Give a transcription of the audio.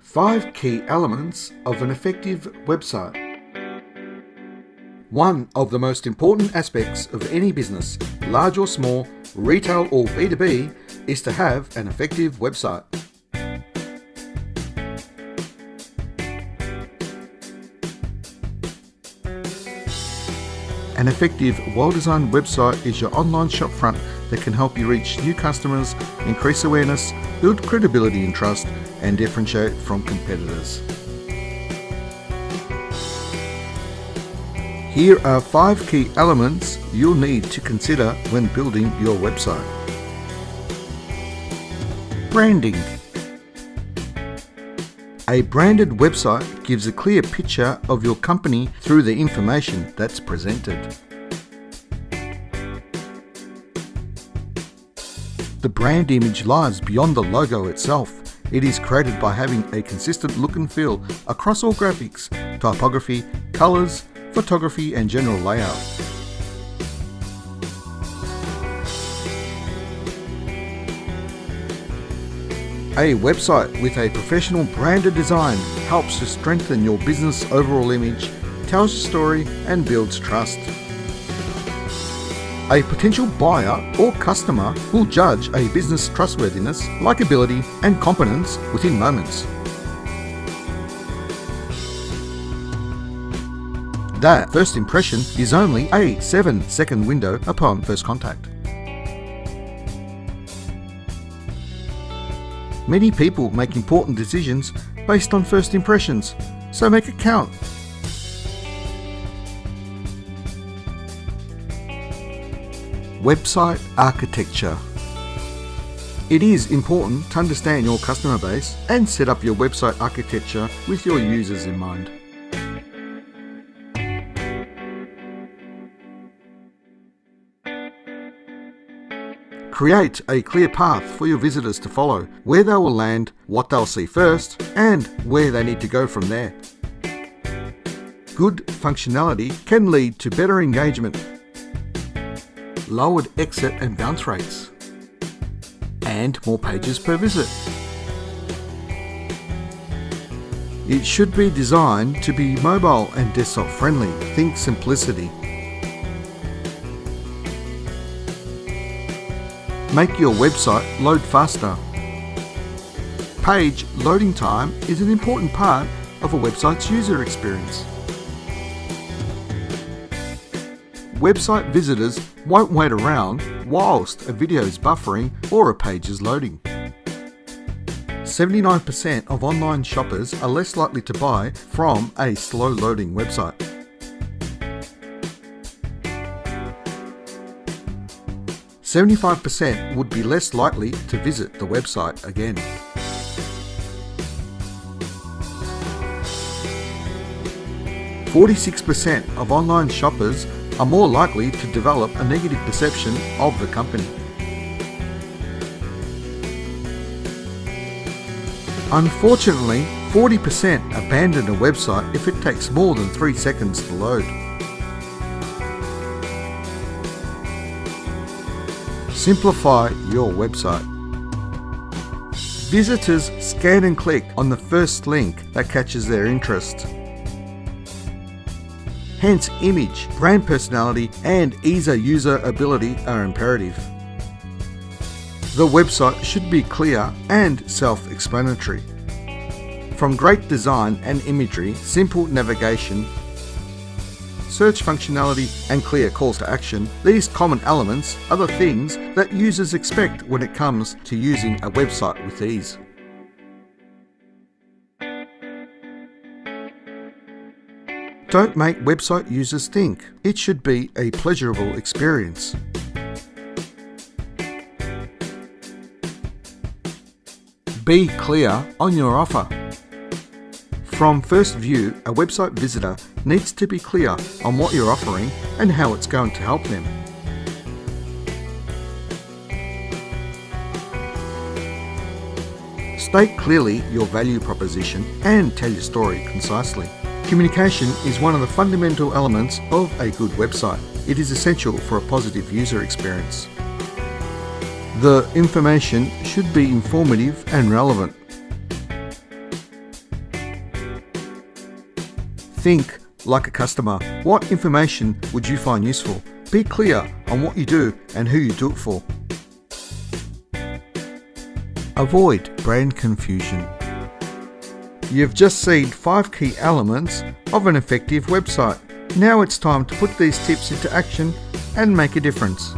5 key elements of an effective website. One of the most important aspects of any business, large or small, retail or B2B, is to have an effective website. An effective, well-designed website is your online shopfront that can help you reach new customers, increase awareness, build credibility and trust, and differentiate from competitors. Here are 5 key elements you'll need to consider when building your website. Branding. A branded website gives a clear picture of your company through the information that's presented. The brand image lies beyond the logo itself. It is created by having a consistent look and feel across all graphics, typography, colors, photography, and general layout. A website with a professional branded design helps to strengthen your business overall image, tells your story, and builds trust. A potential buyer or customer will judge a business trustworthiness, likability, and competence within moments. That first impression is only a 7-second window upon first contact. Many people make important decisions based on first impressions, so make it count. Website architecture. It is important to understand your customer base and set up your website architecture with your users in mind. Create a clear path for your visitors to follow, where they will land, what they'll see first, and where they need to go from there. Good functionality can lead to better engagement, lowered exit and bounce rates, and more pages per visit. It should be designed to be mobile and desktop friendly. Think simplicity. Make your website load faster. Page loading time is an important part of a website's user experience. Website visitors won't wait around whilst a video is buffering or a page is loading. 79% of online shoppers are less likely to buy from a slow loading website. %75% would be less likely to visit the website again. %46% of online shoppers are more likely to develop a negative perception of the company. Unfortunately, 40% abandon a website if it takes more than 3 seconds to load. Simplify your website. Visitors scan and click on the first link that catches their interest. Hence, image, brand personality, and ease of user ability are imperative. The website should be clear and self-explanatory. From great design and imagery, simple navigation, search functionality, and clear calls to action, these common elements are the things that users expect when it comes to using a website with ease. Don't make website users think. It should be a pleasurable experience. Be clear on your offer. From first view, a website visitor needs to be clear on what you're offering and how it's going to help them. State clearly your value proposition and tell your story concisely. Communication is one of the fundamental elements of a good website. It is essential for a positive user experience. The information should be informative and relevant. Think like a customer. What information would you find useful? Be clear on what you do and who you do it for. Avoid brand confusion. You've just seen 5 key elements of an effective website. Now it's time to put these tips into action and make a difference.